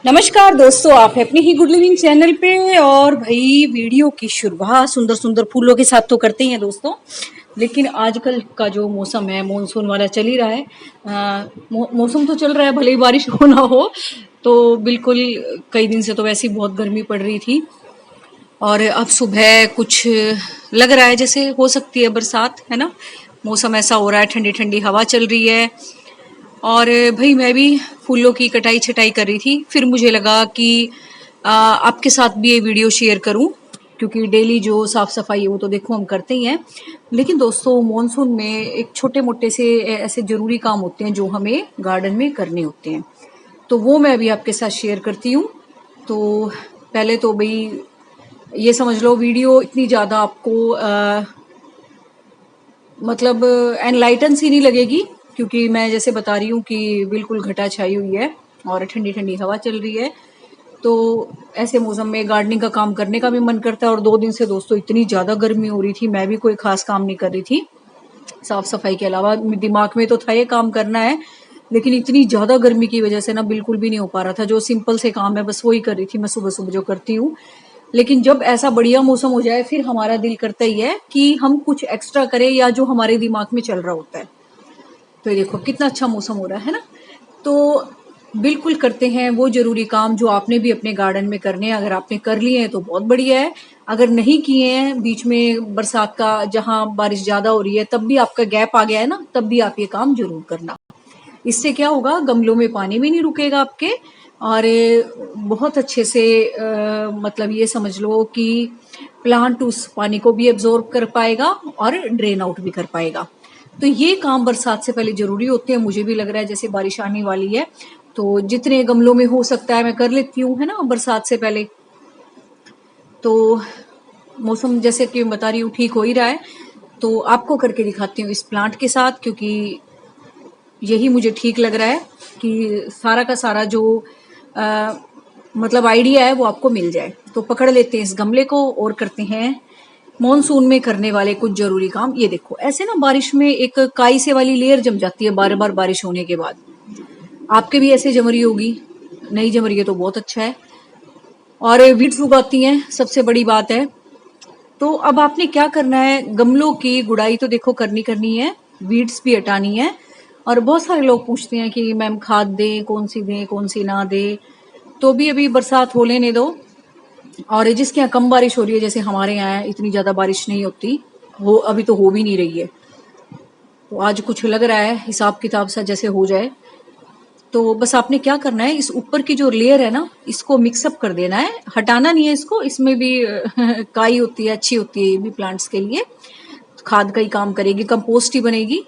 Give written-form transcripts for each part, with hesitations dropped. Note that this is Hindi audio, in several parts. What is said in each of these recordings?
नमस्कार दोस्तों, आप है अपने ही गुड लिविंग चैनल पे। और भाई वीडियो की शुरुआत सुंदर सुंदर फूलों के साथ तो करते ही हैं दोस्तों, लेकिन आजकल का जो मौसम है मानसून वाला चल ही रहा है। मौसम तो चल रहा है, भले ही बारिश हो ना हो। तो बिल्कुल कई दिन से तो वैसे ही बहुत गर्मी पड़ रही थी, और अब सुबह कुछ लग रहा है जैसे हो सकती है बरसात, है ना। मौसम ऐसा हो रहा है, ठंडी ठंडी हवा चल रही है। और भाई मैं भी फूलों की कटाई छटाई कर रही थी, फिर मुझे लगा कि आपके साथ भी ये वीडियो शेयर करूं, क्योंकि डेली जो साफ सफाई है वो तो देखो हम करते ही हैं। लेकिन दोस्तों मानसून में एक छोटे मोटे से ऐसे जरूरी काम होते हैं जो हमें गार्डन में करने होते हैं, तो वो मैं अभी आपके साथ शेयर करती हूँ। तो पहले तो भाई ये समझ लो, वीडियो इतनी ज़्यादा आपको मतलब एनलाइटन सी नहीं लगेगी, क्योंकि मैं जैसे बता रही हूँ कि बिल्कुल घटा छाई हुई है और ठंडी ठंडी हवा चल रही है। तो ऐसे मौसम में गार्डनिंग का काम करने का भी मन करता है। और 2 दिन से दोस्तों इतनी ज़्यादा गर्मी हो रही थी, मैं भी कोई खास काम नहीं कर रही थी साफ सफाई के अलावा। दिमाग में तो था ये काम करना है, लेकिन इतनी ज़्यादा गर्मी की वजह से ना बिल्कुल भी नहीं हो पा रहा था। जो सिंपल से काम है बस वही कर रही थी मैं सुबह सुबह जो करती हूँ। लेकिन जब ऐसा बढ़िया मौसम हो जाए फिर हमारा दिल करता ही है कि हम कुछ एक्स्ट्रा करें, या जो हमारे दिमाग में चल रहा होता है। तो ये देखो कितना अच्छा मौसम हो रहा है ना। तो बिल्कुल करते हैं वो जरूरी काम जो आपने भी अपने गार्डन में करने हैं। अगर आपने कर लिए हैं तो बहुत बढ़िया है, अगर नहीं किए हैं, बीच में बरसात का जहां बारिश ज्यादा हो रही है तब भी आपका गैप आ गया है ना, तब भी आप ये काम जरूर करना। इससे क्या होगा, गमलों में पानी भी नहीं रुकेगा आपके, और बहुत अच्छे से मतलब ये समझ लो कि प्लांट उस पानी को भी एब्जॉर्ब कर पाएगा और ड्रेन आउट भी कर पाएगा। तो ये काम बरसात से पहले जरूरी होते हैं। मुझे भी लग रहा है जैसे बारिश आने वाली है, तो जितने गमलों में हो सकता है मैं कर लेती हूँ, है ना, बरसात से पहले। तो मौसम जैसे कि मैं बता रही हूँ ठीक हो ही रहा है, तो आपको करके दिखाती हूँ इस प्लांट के साथ, क्योंकि यही मुझे ठीक लग रहा है कि सारा का सारा जो मतलब आइडिया है वो आपको मिल जाए। तो पकड़ लेते हैं इस गमले को और करते हैं मॉनसून में करने वाले कुछ जरूरी काम। ये देखो ऐसे ना बारिश में एक काई से वाली लेयर जम जाती है बार बार बारिश होने के बाद। आपके भी ऐसे जम रही होगी, नहीं जम रही है तो बहुत अच्छा है। और वीड्स उगाती हैं, सबसे बड़ी बात है। तो अब आपने क्या करना है, गमलों की गुड़ाई तो देखो करनी करनी है, वीड्स भी हटानी है। और बहुत सारे लोग पूछते हैं कि मैम खाद दें, कौन सी ना दें। तो भी अभी बरसात हो लेने दो। और जिसके यहाँ कम बारिश हो रही है, जैसे हमारे यहाँ इतनी ज्यादा बारिश नहीं होती, हो अभी तो हो भी नहीं रही है। तो आज कुछ लग रहा है हिसाब किताब सा जैसे हो जाए। तो बस आपने क्या करना है, इस ऊपर की जो लेयर है ना इसको मिक्सअप कर देना है, हटाना नहीं है इसको। इसमें भी काई होती है, अच्छी होती है ये भी प्लांट्स के लिए, खाद का ही काम करेगी, कंपोस्ट ही बनेगी।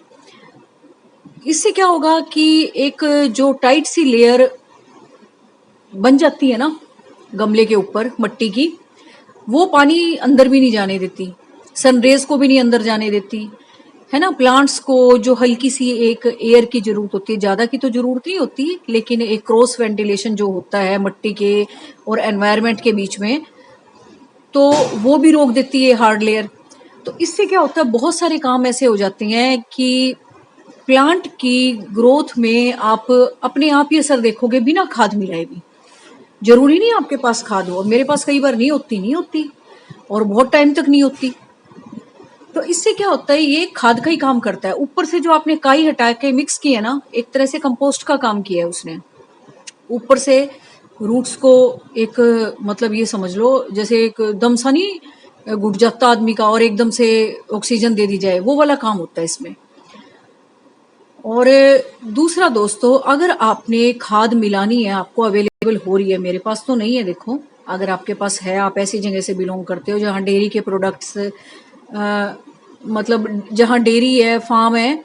इससे क्या होगा कि एक जो टाइट सी लेयर बन जाती है ना गमले के ऊपर मट्टी की, वो पानी अंदर भी नहीं जाने देती, सनरेज को भी नहीं अंदर जाने देती, है ना। प्लांट्स को जो हल्की सी एक एयर की जरूरत होती है, ज्यादा की तो जरूरत नहीं होती, लेकिन एक क्रॉस वेंटिलेशन जो होता है मट्टी के और एनवायरनमेंट के बीच में, तो वो भी रोक देती है हार्ड लेयर। तो इससे क्या होता है, बहुत सारे काम ऐसे हो जाते हैं कि प्लांट की ग्रोथ में आप अपने आप ही असर देखोगे बिना खाद मिलाए भी। जरूरी नहीं आपके पास खाद हो, मेरे पास कई बार नहीं होती और बहुत टाइम तक नहीं होती। तो इससे क्या होता है, ये खाद का ही काम करता है। ऊपर से जो आपने काई हटा के मिक्स की है ना, एक तरह से कंपोस्ट का काम किया है उसने। ऊपर से रूट्स को एक मतलब ये समझ लो जैसे एक दम सा नहीं घुट जाता आदमी का और एकदम से ऑक्सीजन दे दी जाए, वो वाला काम होता है इसमें। और दूसरा दोस्तों, अगर आपने खाद मिलानी है, आपको अवेलेबल हो रही है, मेरे पास तो नहीं है देखो, अगर आपके पास है, आप ऐसी जगह से बिलोंग करते हो जहाँ डेयरी के प्रोडक्ट्स मतलब जहाँ डेयरी है, फार्म है,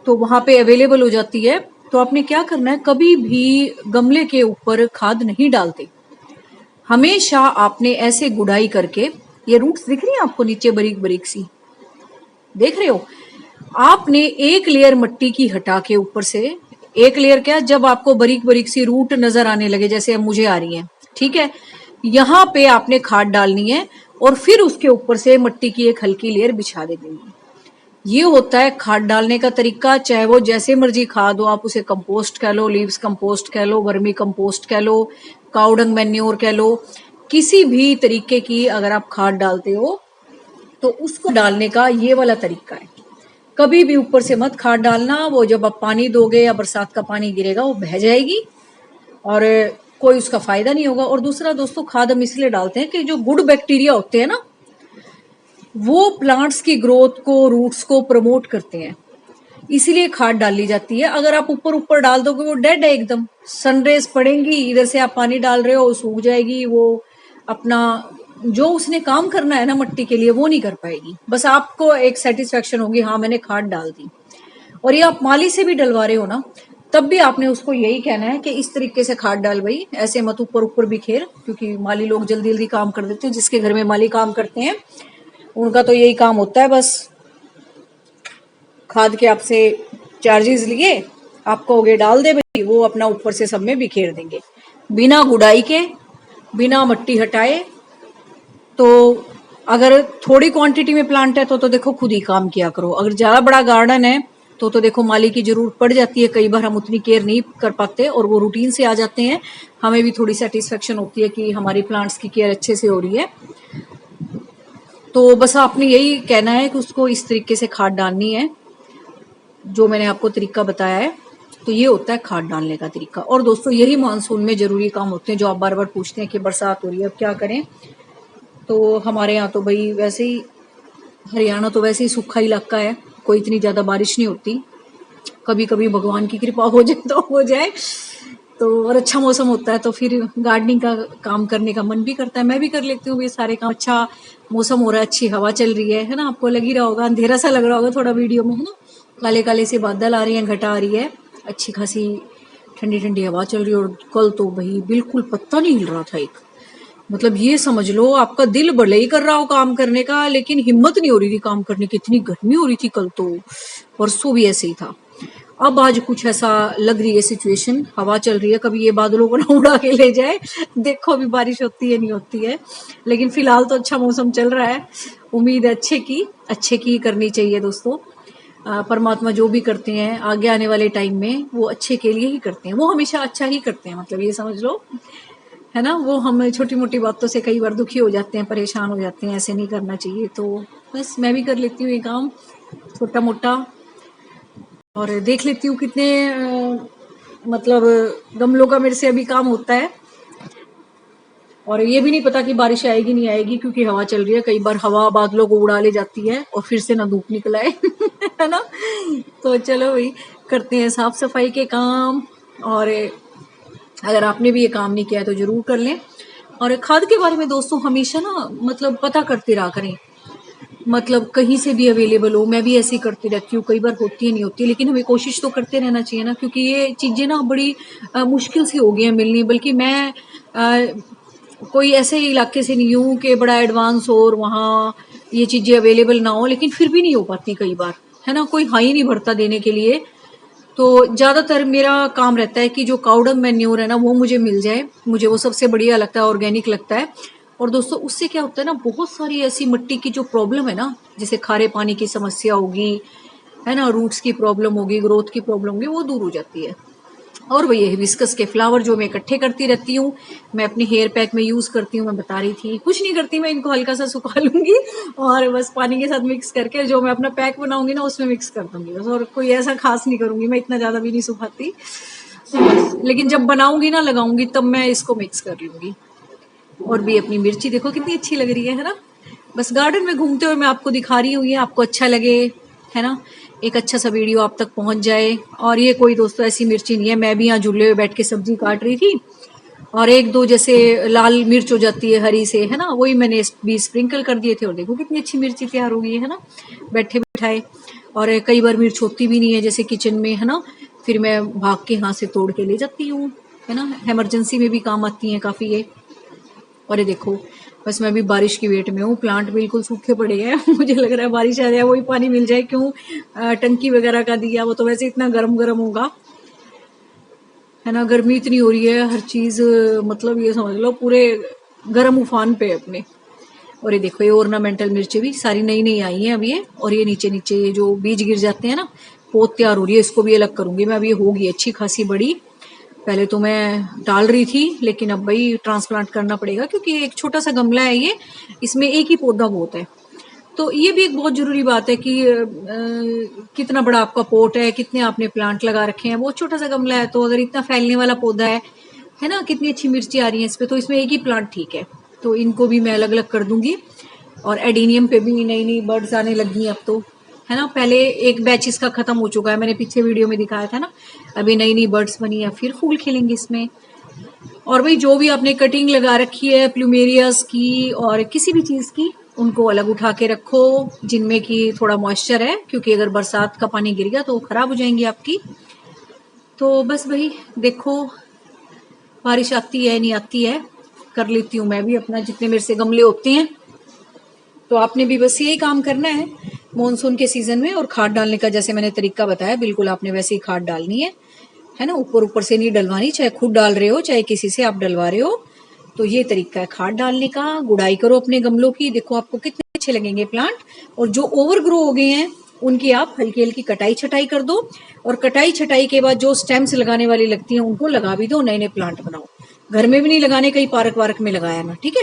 तो वहां पे अवेलेबल हो जाती है। तो आपने क्या करना है, कभी भी गमले के ऊपर खाद नहीं डालते। हमेशा आपने ऐसे गुड़ाई करके, ये रूट्स दिख रही है आपको नीचे बारीक बारीक सी, देख रहे हो, आपने एक लेयर मट्टी की हटा के ऊपर से, एक लेयर क्या, जब आपको बारीक बारीक सी रूट नजर आने लगे जैसे अब मुझे आ रही है, ठीक है, यहाँ पे आपने खाद डालनी है और फिर उसके ऊपर से मट्टी की एक हल्की लेयर बिछा दे देनी है। ये होता है खाद डालने का तरीका, चाहे वो जैसे मर्जी खाद हो, आप उसे कंपोस्ट कह लो, लीव्स कंपोस्ट कह लो, वर्मी कंपोस्ट कह लो, काउडंग मैन्योर कह लो, किसी भी तरीके की अगर आप खाद डालते हो तो उसको डालने का ये वाला तरीका है। कभी भी ऊपर से मत खाद डालना, वो जब आप पानी दोगे या बरसात का पानी गिरेगा वो बह जाएगी और कोई उसका फायदा नहीं होगा। और दूसरा दोस्तों, खाद हम इसलिए डालते हैं कि जो गुड बैक्टीरिया होते हैं ना, वो प्लांट्स की ग्रोथ को, रूट्स को प्रमोट करते हैं, इसीलिए खाद डाली जाती है। अगर आप ऊपर ऊपर डाल दोगे वो डेड है एकदम, सनरेज पड़ेंगी, इधर से आप पानी डाल रहे हो सूख जाएगी, वो अपना जो उसने काम करना है ना मट्टी के लिए वो नहीं कर पाएगी। बस आपको एक सेटिस्फेक्शन होगी, हाँ मैंने खाद डाल दी। और ये आप माली से भी डलवा रहे हो ना, तब भी आपने उसको यही कहना है कि इस तरीके से खाद डाल भाई, ऐसे मत ऊपर ऊपर बिखेर, क्योंकि माली लोग जल्दी जल्दी काम कर देते हैं। जिसके घर में माली काम करते हैं उनका तो यही काम होता है, बस खाद के आपसे चार्जेस लिए, आप कहोगे डाल दे भाई, वो अपना ऊपर से सब में बिखेर देंगे बिना गुड़ाई के, बिना मट्टी हटाए। तो अगर थोड़ी क्वांटिटी में प्लांट है तो देखो खुद ही काम किया करो। अगर ज्यादा बड़ा गार्डन है तो देखो माली की जरूरत पड़ जाती है, कई बार हम उतनी केयर नहीं कर पाते और वो रूटीन से आ जाते हैं, हमें भी थोड़ी सेटिस्फेक्शन होती है कि हमारी प्लांट्स की केयर अच्छे से हो रही है। तो बस आपने यही कहना है कि उसको इस तरीके से खाद डालनी है जो मैंने आपको तरीका बताया है। तो ये होता है खाद डालने का तरीका। और दोस्तों यही मानसून में जरूरी काम होते हैं जो आप बार बार पूछते हैं कि बरसात हो रही है अब क्या करें। तो हमारे यहाँ तो भाई वैसे ही, हरियाणा तो वैसे ही सूखा इलाका है, कोई इतनी ज्यादा बारिश नहीं होती, कभी कभी भगवान की कृपा हो जाए तो हो जाए। तो और अच्छा मौसम होता है तो फिर गार्डनिंग का काम करने का मन भी करता है, मैं भी कर लेती हूँ ये सारे काम। अच्छा मौसम हो रहा है, अच्छी हवा चल रही है ना, आपको लग ही रहा होगा, अंधेरा सा लग रहा होगा थोड़ा वीडियो में, है ना, काले काले से बादल आ रहे हैं, घटा आ रही है, अच्छी खासी ठंडी ठंडी हवा चल रही है। और कल तो भाई बिल्कुल पत्ता नहीं हिल रहा था एक, मतलब ये समझ लो आपका दिल भले ही कर रहा हो काम करने का, लेकिन हिम्मत नहीं हो रही थी काम करने की, इतनी गर्मी हो रही थी कल तो। परसों भी ऐसे ही था। अब आज कुछ ऐसा लग रही है सिचुएशन, हवा चल रही है, कभी ये बादलों को ना उड़ा के ले जाए, देखो अभी बारिश होती है नहीं होती है। लेकिन फिलहाल तो अच्छा मौसम चल रहा है, उम्मीद है अच्छे की करनी चाहिए दोस्तों। परमात्मा जो भी करते हैं आगे आने वाले टाइम में वो अच्छे के लिए ही करते हैं, वो हमेशा अच्छा ही करते हैं, मतलब ये समझ लो, है ना। वो हम छोटी मोटी बातों से कई बार दुखी हो जाते हैं, परेशान हो जाते हैं, ऐसे नहीं करना चाहिए। तो बस मैं भी कर लेती हूँ ये काम छोटा मोटा, और देख लेती हूँ कितने मतलब गमलों का मेरे से अभी काम होता है। और ये भी नहीं पता कि बारिश आएगी नहीं आएगी, क्योंकि हवा चल रही है, कई बार हवा बादलों को उड़ा ले जाती है और फिर से ना धूप निकल आए है ना। तो चलो भाई करते हैं साफ सफाई के काम, और अगर आपने भी ये काम नहीं किया है तो जरूर कर लें। और खाद के बारे में दोस्तों हमेशा ना मतलब पता करते रहा करें, मतलब कहीं से भी अवेलेबल हो, मैं भी ऐसे ही करती रहती हूँ, कई बार होती है नहीं होती, लेकिन हमें कोशिश तो करते रहना चाहिए ना, क्योंकि ये चीजें ना बड़ी मुश्किल सी हो गई हैं मिलनी। बल्कि मैं कोई ऐसे इलाके से नहीं हूँ कि बड़ा एडवांस हो और वहाँ ये चीजें अवेलेबल ना हो, लेकिन फिर भी नहीं हो पाती कई बार, है ना, कोई हाई नहीं भरता देने के लिए। तो ज्यादातर मेरा काम रहता है कि जो काउडंग मैन्योर है ना वो मुझे मिल जाए, मुझे वो सबसे बढ़िया लगता है, ऑर्गेनिक लगता है। और दोस्तों उससे क्या होता है ना, बहुत सारी ऐसी मिट्टी की जो प्रॉब्लम है ना, जैसे खारे पानी की समस्या होगी, है ना, रूट्स की प्रॉब्लम होगी, ग्रोथ की प्रॉब्लम होगी, वो दूर हो जाती है। और वही हिबिस्कस के फ्लावर जो मैं इकट्ठे करती रहती हूँ, मैं अपने हेयर पैक में यूज करती हूँ। मैं बता रही थी कुछ नहीं करती, मैं इनको हल्का सा सुखा लूंगी और बस पानी के साथ मिक्स करके जो मैं अपना पैक बनाऊंगी ना उसमें मिक्स कर दूंगी बस, और कोई ऐसा खास नहीं करूंगी, मैं इतना ज्यादा भी नहीं सुखाती। लेकिन जब बनाऊंगी ना लगाऊंगी तब मैं इसको मिक्स कर लूंगी। और भी अपनी मिर्ची देखो कितनी अच्छी लग रही है ना। बस गार्डन में घूमते हुए मैं आपको दिखा रही हूँ, ये आपको अच्छा लगे, है ना, एक अच्छा सा वीडियो आप तक पहुंच जाए। और ये कोई दोस्तों ऐसी मिर्ची नहीं है, मैं भी यहाँ झूले हुए बैठ के सब्जी काट रही थी और एक दो जैसे लाल मिर्च हो जाती है हरी से, है ना, वही मैंने भी स्प्रिंकल कर दिए थे और देखो कितनी अच्छी मिर्ची तैयार हो गई है ना, बैठे बैठाए। और कई बार मिर्च होती भी नहीं है जैसे किचन में, है ना, फिर मैं भाग के यहाँ से तोड़ के ले जाती हूँ, है ना, इमरजेंसी में भी काम आती है काफी ये। और ये देखो बस मैं भी बारिश की वेट में हूँ, प्लांट बिल्कुल सूखे पड़े हैं मुझे लग रहा है बारिश आ जाए, वही पानी मिल जाए, क्यों टंकी वगैरह का दिया वो तो वैसे इतना गर्म गर्म होगा, है ना, गर्मी इतनी हो रही है, हर चीज मतलब ये समझ लो पूरे गर्म उफान पे अपने। और ये देखो, ये ऑर्नामेंटल मिर्ची भी सारी नई नई आई हैं अब ये। और ये नीचे नीचे ये जो बीज गिर जाते हैं ना, पोत तैयार हो रही है, इसको भी अलग करूंगी मैं। अब ये होगी अच्छी खासी बड़ी। पहले तो मैं डाल रही थी, लेकिन अब भाई ट्रांसप्लांट करना पड़ेगा, क्योंकि एक छोटा सा गमला है ये, इसमें एक ही पौधा बहुत है। तो ये भी एक बहुत जरूरी बात है कि कितना बड़ा आपका पोट है, कितने आपने प्लांट लगा रखे हैं। बहुत छोटा सा गमला है, तो अगर इतना फैलने वाला पौधा है ना, कितनी अच्छी मिर्ची आ रही है इस पे, तो इसमें एक ही प्लांट ठीक है। तो इनको भी मैं अलग अलग कर दूंगी। और एडीनियम पे भी नई नई बर्ड्स आने लगी हैं अब तो, है ना। पहले एक बैच इसका खत्म हो चुका है, मैंने पीछे वीडियो में दिखाया था ना। अभी नई नई बर्ड्स बनी है, फिर फूल खिलेंगे इसमें। और भाई जो भी आपने कटिंग लगा रखी है प्लूमेरियस की और किसी भी चीज़ की, उनको अलग उठा के रखो, जिनमें कि थोड़ा मॉइस्चर है, क्योंकि अगर बरसात का पानी गिर गया तो खराब हो जाएंगी आपकी। तो बस भाई देखो, बारिश आती है नहीं आती है, कर लेती हूँ मैं भी अपना जितने मेरे से गमले होते हैं। तो आपने भी बस यही काम करना है मॉनसून के सीजन में। और खाद डालने का जैसे मैंने तरीका बताया, बिल्कुल आपने वैसे ही खाद डालनी है ना। ऊपर ऊपर से नहीं डलवानी, चाहे खुद डाल रहे हो चाहे किसी से आप डलवा रहे हो। तो ये तरीका है खाद डालने का। गुड़ाई करो अपने गमलों की, देखो आपको कितने अच्छे लगेंगे प्लांट। और जो ओवर ग्रो हो गए हैं उनकी आप हल्की हल्की कटाई छटाई कर दो। और कटाई छटाई के बाद जो स्टेम्स लगाने वाली लगती हैं उनको लगा भी दो, नए नए प्लांट बनाओ। घर में भी नहीं लगाने, कहीं पार्क वार्क में लगाया ना, ठीक है।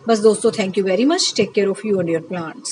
बस दोस्तों, thank you very much, take care of you and your plants.